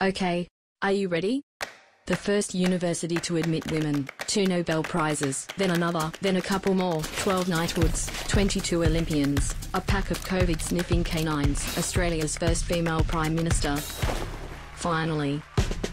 Okay, are you ready? The first university to admit women, 2 Nobel Prizes, then another, then a couple more, 12 knighthoods, 22 Olympians, a pack of COVID-sniffing canines, Australia's first female Prime Minister. Finally,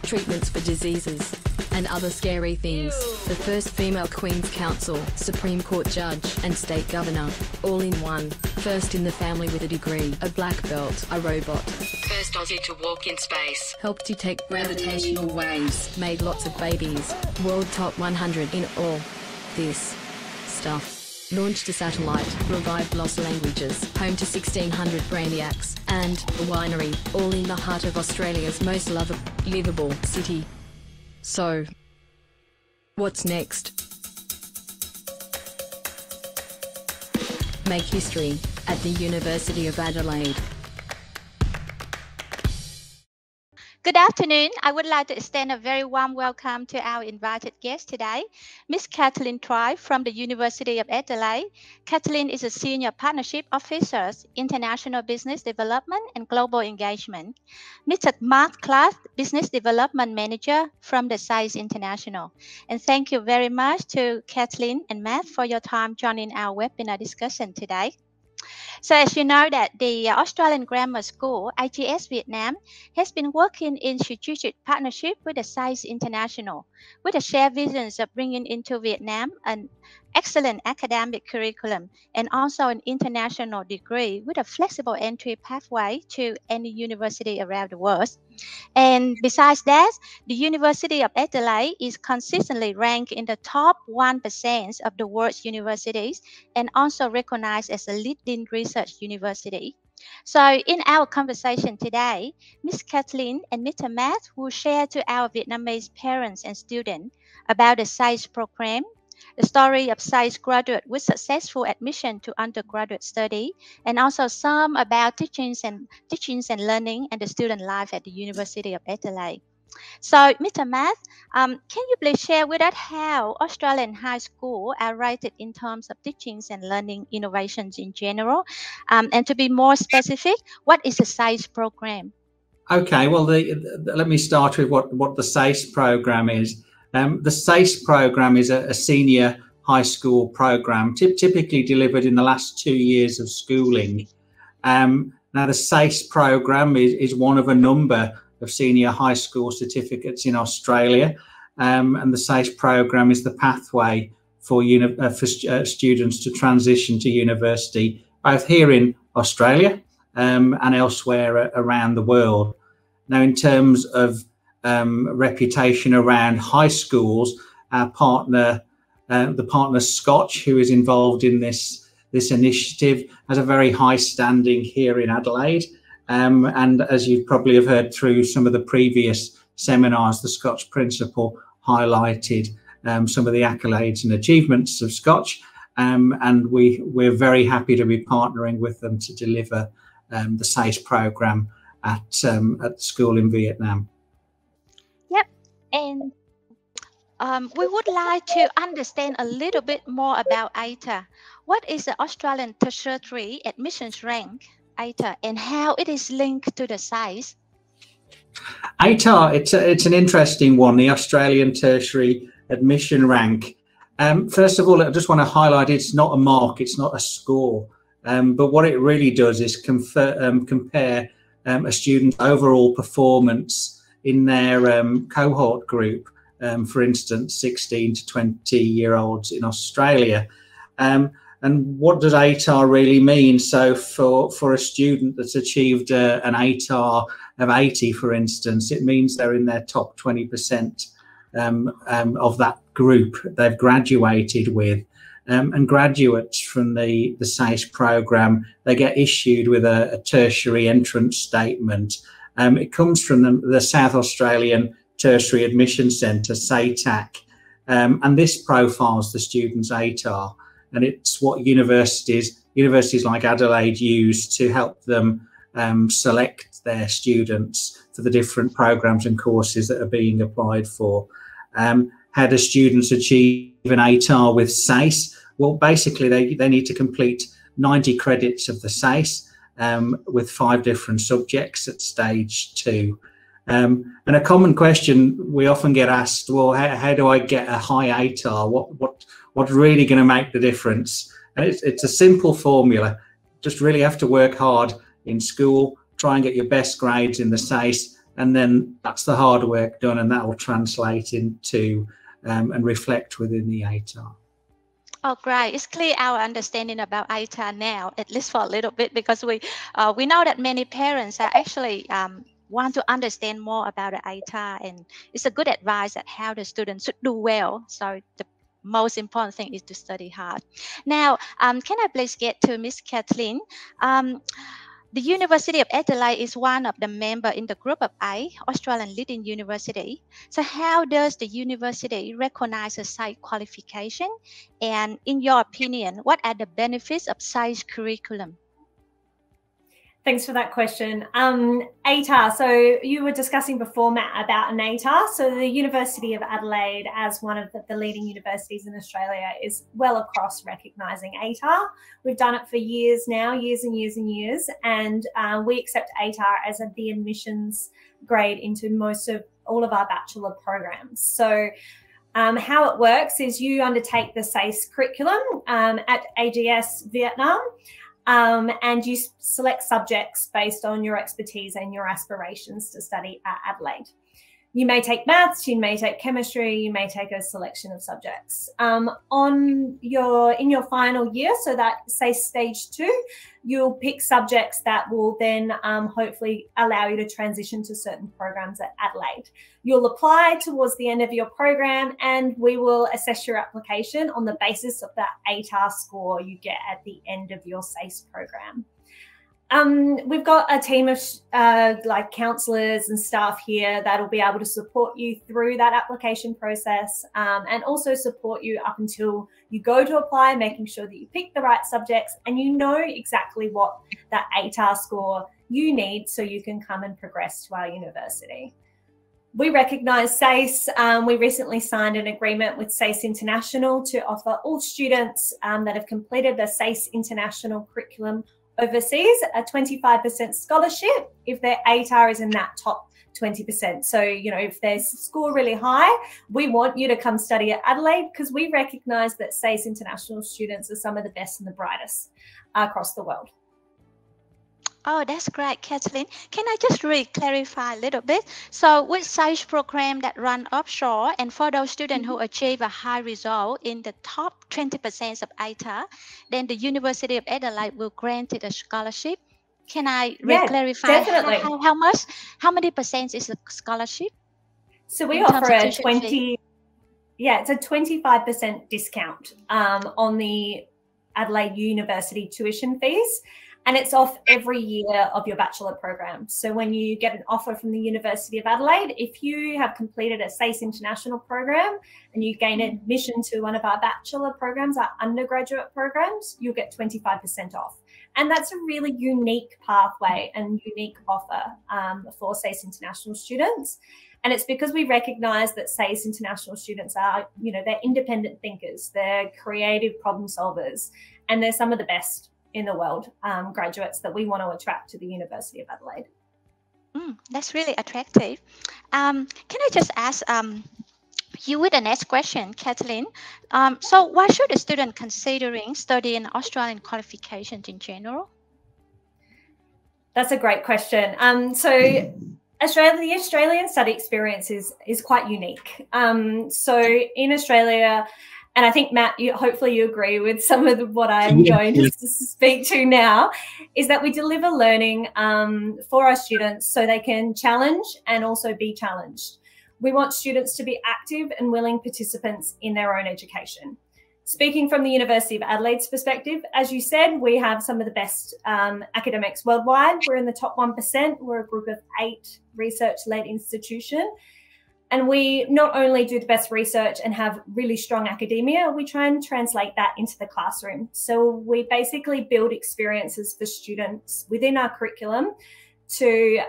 treatments for diseases, and other scary things. The first female Queen's Counsel, Supreme Court Judge, and State Governor, all in one. First in the family with a degree, a black belt, a robot. First Aussie to walk in space. Helped detect gravitational waves. Made lots of babies. World top 100 in all. This stuff. Launched a satellite, revived lost languages, home to 1,600 brainiacs, and a winery, all in the heart of Australia's most livable city. So, what's next? Make history at the University of Adelaide. Good afternoon. I would like to extend a very warm welcome to our invited guest today, Ms. Kathleen Tribe from the University of Adelaide. Kathleen is a Senior Partnership Officer, International Business Development and Global Engagement. Mr. Matt Clarke, Business Development Manager from the SACE International. And thank you very much to Kathleen and Matt for your time joining our webinar discussion today. So as you know that the Australian Grammar School, AGS Vietnam, has been working in strategic partnership with the SACE International, with a shared visions of bringing into Vietnam an excellent academic curriculum and also an international degree with a flexible entry pathway to any university around the world. And besides that, the University of Adelaide is consistently ranked in the top 1% of the world's universities and also recognized as a leading research university. So in our conversation today, Ms. Kathleen and Mr. Matt will share to our Vietnamese parents and students about the SACE program, the story of SACE graduate with successful admission to undergraduate study, and also some about teachings and learning and the student life at the University of Adelaide. So, Mr. Matt, can you please share with us how Australian high schools are rated in terms of teachings and learning innovations in general? And to be more specific, what is the SACE program? Okay, well, let me start with what the SACE program is. The SACE program is a senior high school program, typically delivered in the last 2 years of schooling. Now, the SACE program is one of a number of senior high school certificates in Australia, and the SACE program is the pathway for students to transition to university, both here in Australia and elsewhere around the world. Now, in terms of reputation around high schools, our partner, the partner Scotch, who is involved in this initiative, has a very high standing here in Adelaide. And as you probably have heard through some of the previous seminars, the Scotch principal highlighted some of the accolades and achievements of Scotch, and we're very happy to be partnering with them to deliver the SACE program at school in Vietnam. Yep, and we would like to understand a little bit more about ATA. What is the Australian tertiary admissions rank, ATA, and how it is linked to the SACE? ATA, it's an interesting one, the Australian tertiary admission rank. First of all, I just want to highlight it's not a mark, it's not a score, but what it really does is compare a student's overall performance in their cohort group, for instance, 16 to 20-year-olds in Australia. And what does ATAR really mean? So for a student that's achieved an ATAR of 80, for instance, it means they're in their top 20% of that group they've graduated with. And graduates from the SACE program, they get issued with a tertiary entrance statement. It comes from the South Australian Tertiary Admission Centre, SATAC, and this profiles the student's ATAR. And it's what universities like Adelaide use to help them select their students for the different programs and courses that are being applied for. How do students achieve an ATAR with SACE? Well, basically, they need to complete 90 credits of the SACE with 5 different subjects at stage 2. And a common question we often get asked, well, how do I get a high ATAR? What's really going to make the difference? And it's a simple formula. Just really have to work hard in school, try and get your best grades in the SACE, and then that's the hard work done, and that will translate into and reflect within the ATAR. Oh, great. It's clear our understanding about ATAR now, at least for a little bit, because we know that many parents are actually want to understand more about the ATAR, and it's a good advice at how the students should do well. So the most important thing is to study hard. Now, can I please get to Miss Kathleen? The University of Adelaide is one of the members in the Group of A, Australian leading university. So how does the university recognize a SACE qualification? And in your opinion, what are the benefits of SACE curriculum? Thanks for that question. ATAR, so you were discussing before, Matt, about an ATAR. So the University of Adelaide, as one of the leading universities in Australia, is well across recognising ATAR. We've done it for years now, years and years and years, and we accept ATAR as the admissions grade into all of our bachelor programs. So how it works is you undertake the SACE curriculum at AGS Vietnam. And you select subjects based on your expertise and your aspirations to study at Adelaide. You may take maths, you may take chemistry, you may take a selection of subjects. In your final year, so that SACE stage 2, you'll pick subjects that will then hopefully allow you to transition to certain programs at Adelaide. You'll apply towards the end of your program, and we will assess your application on the basis of that ATAR score you get at the end of your SACE program. We've got a team of like counsellors and staff here that will be able to support you through that application process, and also support you up until you go to apply, making sure that you pick the right subjects and you know exactly what that ATAR score you need so you can come and progress to our university. We recognise SACE. We recently signed an agreement with SACE International to offer all students that have completed the SACE International curriculum overseas a 25% scholarship if their ATAR is in that top 20%. So, you know, if they score really high, we want you to come study at Adelaide, because we recognise that SACE International students are some of the best and the brightest across the world. Oh, that's great, Kathleen. Can I just clarify a little bit? So with SACE program that run offshore, and for those students who achieve a high result in the top 20% of ATAR, then the University of Adelaide will grant it a scholarship. Can I clarify how much? How many percent is the scholarship? So we offer a 20, it's a 25% discount on the Adelaide University tuition fees. And it's off every year of your bachelor program. So when you get an offer from the University of Adelaide, if you have completed a SACE International program and you gain admission to one of our bachelor programs, our undergraduate programs, you'll get 25% off. And that's a really unique pathway and unique offer for SACE International students. And it's because we recognise that SACE International students are, you know, they're independent thinkers, they're creative problem solvers, and they're some of the best in the world graduates that we want to attract to the University of Adelaide. That's really attractive. Can I just ask you with the next question, Kathleen? So why should a student considering studying Australian qualifications in general? That's a great question. So the Australian study experience is quite unique. So in Australia, and I think, Matt, hopefully you agree with some of what I'm going to speak to now, is that we deliver learning for our students so they can challenge and also be challenged. We want students to be active and willing participants in their own education. Speaking from the University of Adelaide's perspective, as you said, we have some of the best academics worldwide. We're in the top 1%. We're a group of 8 research-led institutions. And we not only do the best research and have really strong academia, we try and translate that into the classroom. So we basically build experiences for students within our curriculum to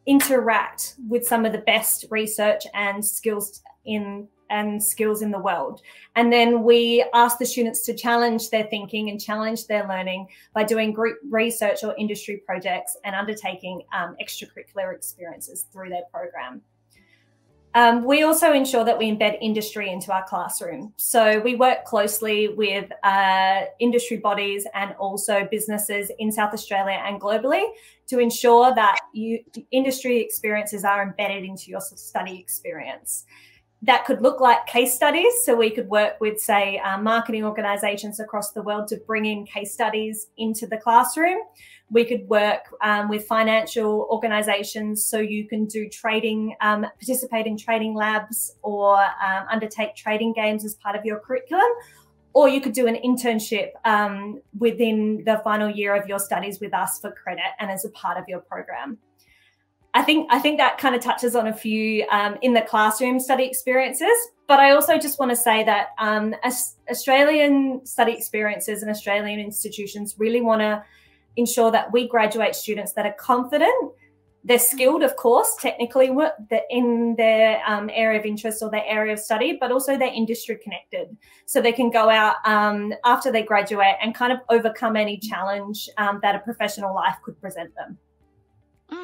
interact with some of the best research and skills in and skills in the world. And then we ask the students to challenge their thinking and challenge their learning by doing group research or industry projects and undertaking extracurricular experiences through their program. We also ensure that we embed industry into our classroom. So we work closely with industry bodies and also businesses in South Australia and globally to ensure that industry experiences are embedded into your study experience. That could look like case studies. So we could work with, say, marketing organisations across the world to bring in case studies into the classroom. We could work with financial organisations, so you can do trading, participate in trading labs, or undertake trading games as part of your curriculum. Or you could do an internship within the final year of your studies with us for credit and as a part of your program. I think that kind of touches on a few in the classroom study experiences, but I also just want to say that Australian study experiences and Australian institutions really want to ensure that we graduate students that are confident, they're skilled, of course, technically in their area of interest or their area of study, but also they're industry connected. So they can go out after they graduate and kind of overcome any challenge that a professional life could present them.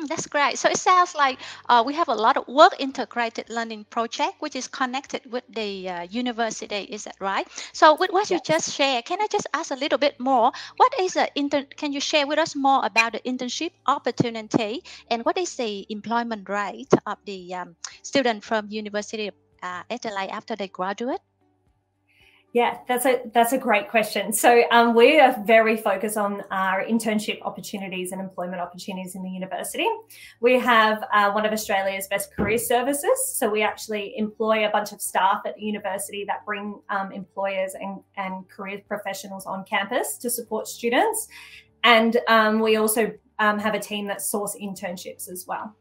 That's great. So it sounds like we have a lot of work integrated learning project, which is connected with the university. Is that right? So with what you just shared, can I just ask a little bit more? What is can you share with us more about the internship opportunity, and what is the employment rate of the student from University of Adelaide after they graduate? Yeah, that's a great question. So we are very focused on our internship opportunities and employment opportunities in the university. We have one of Australia's best career services. So we actually employ a bunch of staff at the university that bring employers and career professionals on campus to support students. And we also have a team that source internships as well.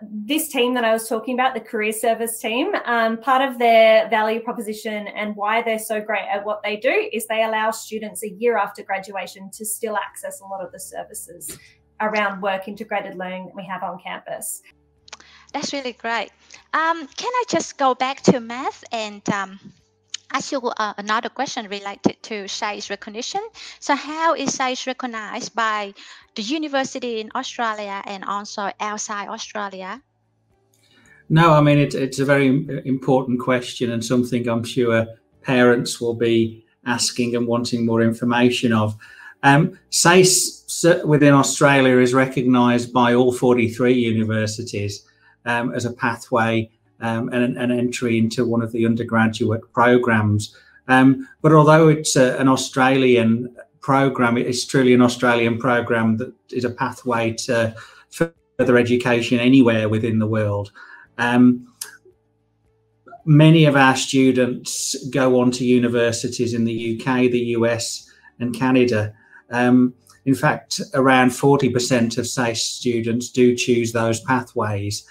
This team that I was talking about, the career service team, part of their value proposition and why they're so great at what they do is they allow students a year after graduation to still access a lot of the services around work integrated learning that we have on campus. That's really great. Can I just go back to math and ask you another question related to SACE recognition? So how is SACE recognized by the university in Australia and also outside Australia? No, I mean, it's a very important question and something I'm sure parents will be asking and wanting more information of. SACE within Australia is recognised by all 43 universities as a pathway and an entry into one of the undergraduate programs. But although it's an Australian program, it's truly an Australian program that is a pathway to further education anywhere within the world. Many of our students go on to universities in the UK, the US and Canada. In fact, around 40% of SACE students do choose those pathways.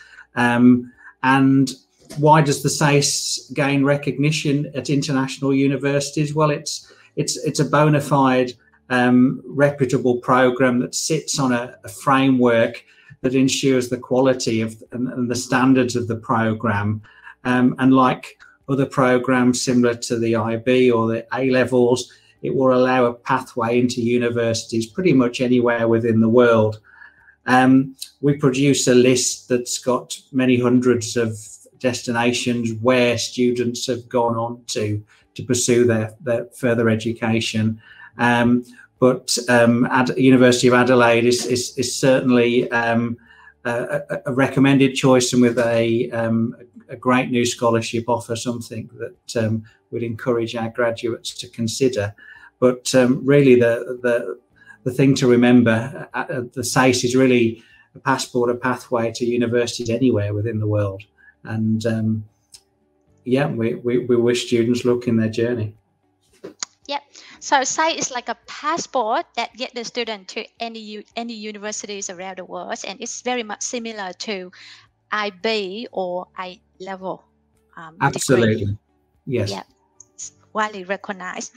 And why does the SACE gain recognition at international universities? Well, it's a bona fide, reputable program that sits on a framework that ensures the quality of and the standards of the program. And like other programs similar to the IB or the A-levels, it will allow a pathway into universities pretty much anywhere within the world. We produce a list that's got many hundreds of destinations where students have gone on to pursue their further education. But University of Adelaide is certainly a recommended choice, and with a great new scholarship offer, something that would encourage our graduates to consider. But really the thing to remember, the SACE is really a passport, a pathway to universities anywhere within the world. And yeah, we wish students luck in their journey. Yep. So SACE is like a passport that gets the student to any universities around the world, and it's very much similar to IB or A-level. Absolutely. Degree. Yes. Yeah. widely recognized.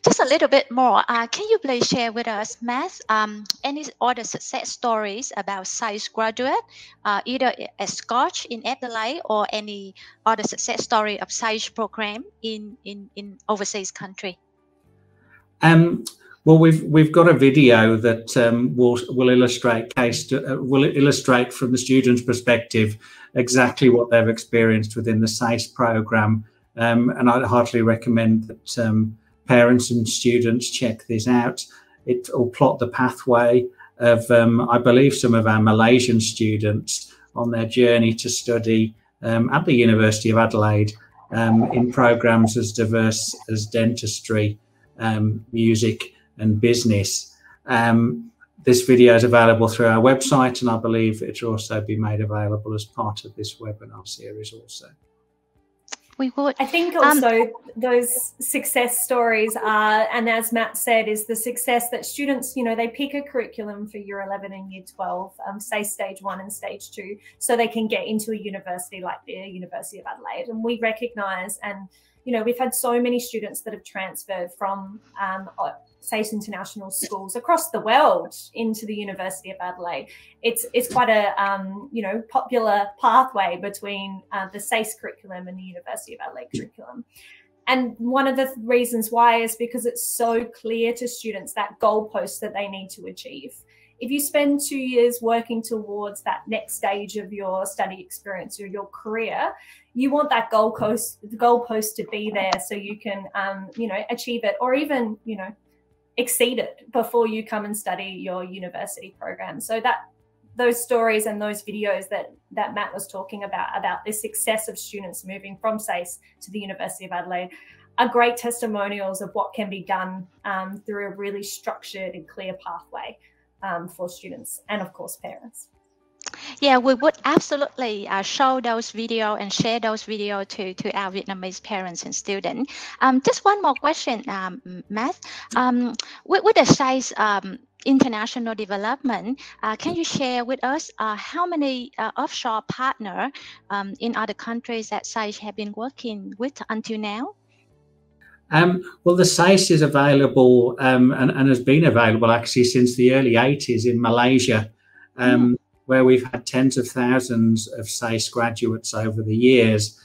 Just a little bit more, can you please share with us, Matt, any other success stories about SACE graduate, either at Scotch in Adelaide or any other success story of SACE program in overseas country? Well, we've got a video that will illustrate from the students' perspective exactly what they've experienced within the SACE program, and I'd heartily recommend that parents and students check this out. It will plot the pathway of, I believe, some of our Malaysian students on their journey to study at the University of Adelaide in programs as diverse as dentistry, music and business. This video is available through our website, and I believe it will also be made available as part of this webinar series also. We would. I think also those success stories are, and as Matt said, is the success that students, you know, they pick a curriculum for year 11 and year 12, say stage 1 and stage 2, so they can get into a university like the University of Adelaide. And we recognise, and, you know, we've had so many students that have transferred from SACE International schools across the world into the University of Adelaide. It's quite a you know, popular pathway between the SACE curriculum and the University of Adelaide curriculum. And one of the reasons why is because it's so clear to students that goalpost that they need to achieve. If you spend 2 years working towards that next stage of your study experience or your career, you want that goalpost to be there so you can you know, achieve it, or even, you know, exceed it before you come and study your university program. So that those stories and those videos that Matt was talking about the success of students moving from SACE to the University of Adelaide, are great testimonials of what can be done through a really structured and clear pathway for students and, of course, parents. Yeah, we would absolutely show those video and share those video to our Vietnamese parents and students. Just one more question, Matt. With the SACE international development, can you share with us how many offshore partners in other countries that SACE have been working with until now? Well, the SACE is available and has been available actually since the early 80s in Malaysia. Where we've had tens of thousands of SACE graduates over the years.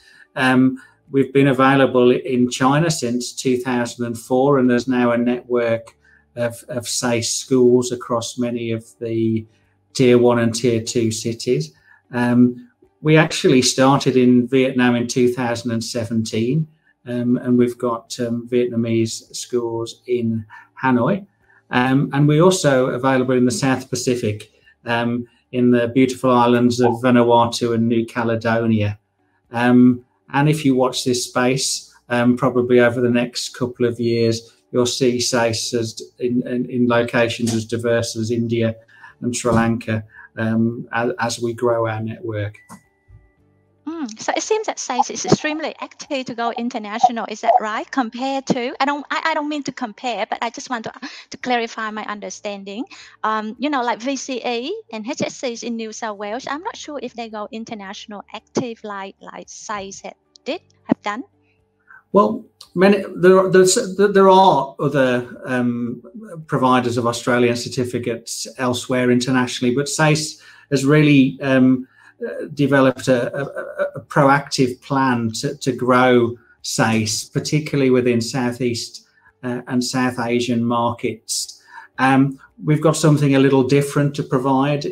We've been available in China since 2004, and there's now a network of SACE schools across many of the Tier 1 and Tier 2 cities. We actually started in Vietnam in 2017, and we've got Vietnamese schools in Hanoi. And we're also available in the South Pacific, in the beautiful islands of Vanuatu and New Caledonia. And if you watch this space, probably over the next couple of years, you'll see SACE as in locations as diverse as India and Sri Lanka as we grow our network. So it seems that SACE is extremely active to go international. Is that right? Compared to, I don't mean to compare, but I just want to clarify my understanding. You know, like VCE and HSCs in New South Wales, I'm not sure if they go international active like SACE have done. Well, there are other providers of Australian certificates elsewhere internationally, but SACE has really developed a proactive plan to grow SACE, particularly within Southeast and South Asian markets. We've got something a little different to provide.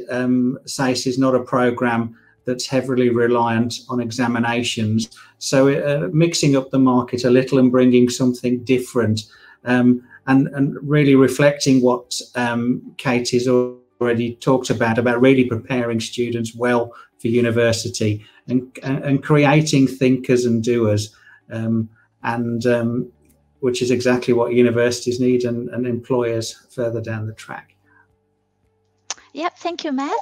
SACE is not a program that's heavily reliant on examinations, so mixing up the market a little and bringing something different, and really reflecting what Kate has already talked about really preparing students well for university and creating thinkers and doers, which is exactly what universities need and employers further down the track. Yep, thank you, Matt.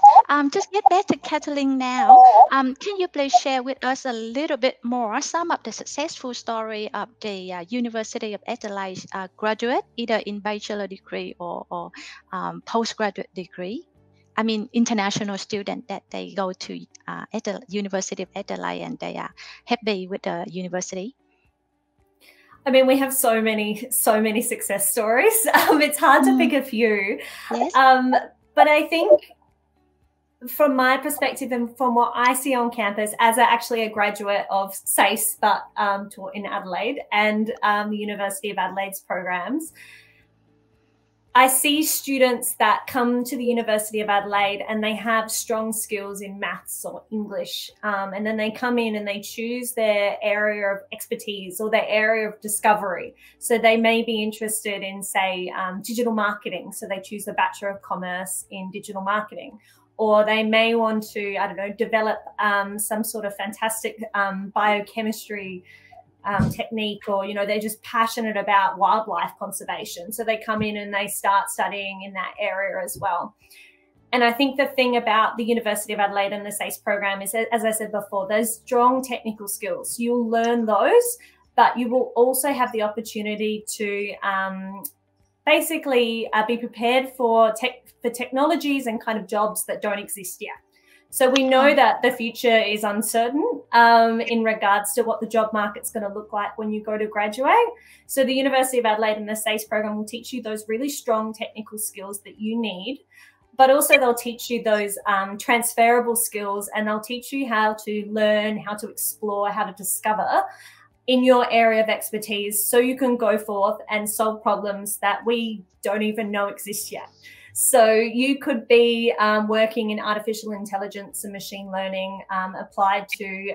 Just get back to Kathleen now. Can you please share with us a little bit more some of the successful story of the University of Adelaide graduate, either in bachelor degree or postgraduate degree? I mean, international student that they go to University of Adelaide and they are happy with the university. I mean, we have so many success stories. It's hard to pick a few. Yes. But I think from my perspective and from what I see on campus, as actually a graduate of SACE, but taught in Adelaide and the University of Adelaide's programs, I see students that come to the University of Adelaide and they have strong skills in maths or English, and then they come in and they choose their area of expertise or their area of discovery. So they may be interested in, say, digital marketing. So they choose the Bachelor of Commerce in digital marketing. Or they may want to, I don't know, develop some sort of fantastic biochemistry technique, or, you know, they're just passionate about wildlife conservation. So they come in and they start studying in that area as well. And I think the thing about the University of Adelaide and the SACE program is, as I said before, those strong technical skills. You'll learn those, but you will also have the opportunity to basically be prepared for technologies and kind of jobs that don't exist yet. So we know that the future is uncertain in regards to what the job market's going to look like when you go to graduate. So the University of Adelaide and the SACE program will teach you those really strong technical skills that you need, but also they'll teach you those transferable skills, and they'll teach you how to learn, how to explore, how to discover in your area of expertise, so you can go forth and solve problems that we don't even know exist yet. So you could be working in artificial intelligence and machine learning applied to,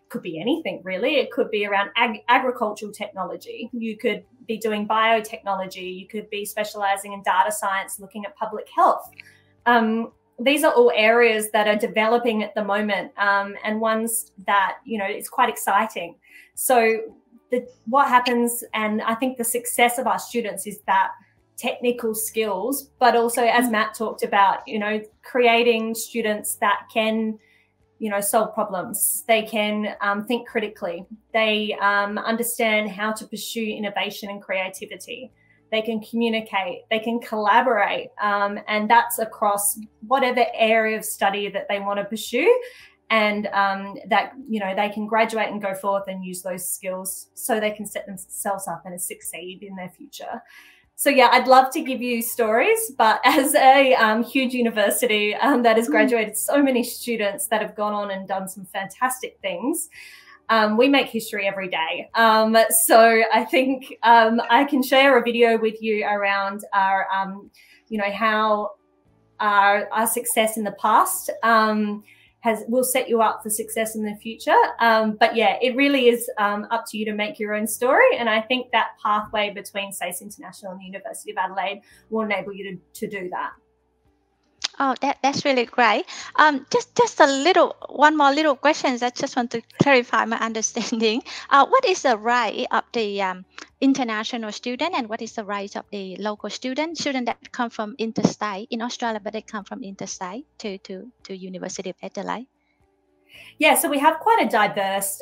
could be anything really. It could be around agricultural technology. You could be doing biotechnology. You could be specializing in data science, looking at public health. These are all areas that are developing at the moment, and ones that, you know, it's quite exciting. So what happens, and I think the success of our students is that technical skills, but also, as Matt talked about, you know, creating students that can, you know, solve problems. They can think critically. They understand how to pursue innovation and creativity. They can communicate, they can collaborate, and that's across whatever area of study that they want to pursue. And that, you know, they can graduate and go forth and use those skills so they can set themselves up and succeed in their future. So yeah, I'd love to give you stories, but as a huge university that has graduated so many students that have gone on and done some fantastic things, we make history every day. So I think I can share a video with you around our, you know, how our success in the past will set you up for success in the future. But yeah, it really is up to you to make your own story. And I think that pathway between SACE International and the University of Adelaide will enable you to do that. Oh, that's really great. Just one more little question. I just want to clarify my understanding. What is the right of the international student, and what is the right of the local student that come from interstate in Australia, but they come from interstate to University of Adelaide? Yeah, so we have quite a diverse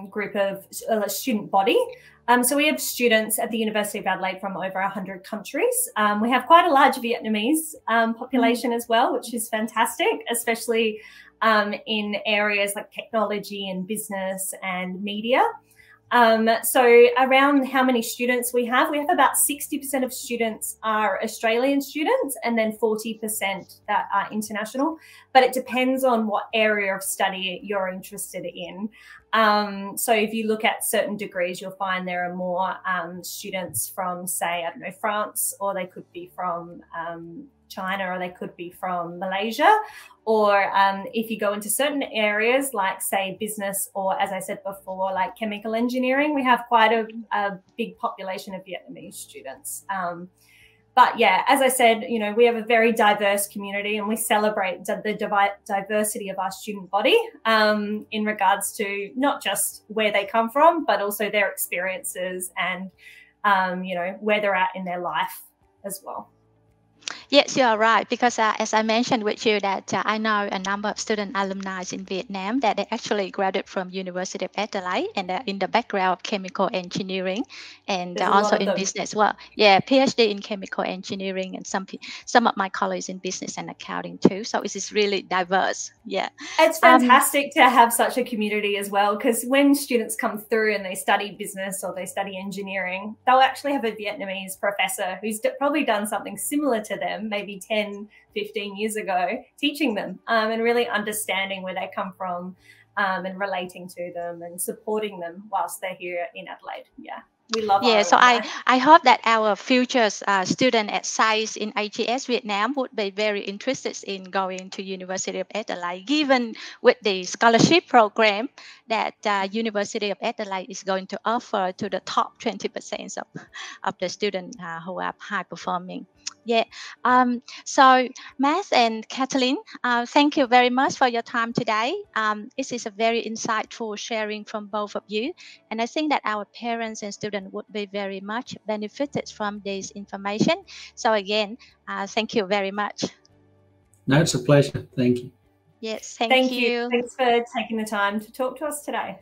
group of student body. So we have students at the University of Adelaide from over 100 countries. We have quite a large Vietnamese population as well, which is fantastic, especially in areas like technology and business and media. So around how many students we have about 60% of students are Australian students, and then 40% that are international, but it depends on what area of study you're interested in. So if you look at certain degrees, you'll find there are more students from, say, I don't know, France, or they could be from China, or they could be from Malaysia. Or if you go into certain areas like, say, business, or, as I said before, like chemical engineering, we have quite a big population of Vietnamese students. But yeah, as I said, you know, we have a very diverse community, and we celebrate the diversity of our student body in regards to not just where they come from, but also their experiences and, you know, where they're at in their life as well. Yes, you are right. Because as I mentioned with you that I know a number of student alumni in Vietnam that they actually graduated from University of Adelaide and in the background of chemical engineering and also in business. Well, yeah, PhD in chemical engineering and some of my colleagues in business and accounting too. So it is really diverse. Yeah, it's fantastic to have such a community as well, because when students come through and they study business or they study engineering, they'll actually have a Vietnamese professor who's probably done something similar to them, maybe 10, 15 years ago, teaching them and really understanding where they come from and relating to them and supporting them whilst they're here in Adelaide. Yeah. We love so I hope that our future student at SACE in AGS Vietnam would be very interested in going to University of Adelaide, given with the scholarship program that University of Adelaide is going to offer to the top 20% of the students who are high performing. Yeah. So Matt and Kathleen, thank you very much for your time today. This is a very insightful sharing from both of you. And I think that our parents and students would be very much benefited from this information. So again, thank you very much. No, it's a pleasure. Thank you. Yes, thank you. Thanks for taking the time to talk to us today.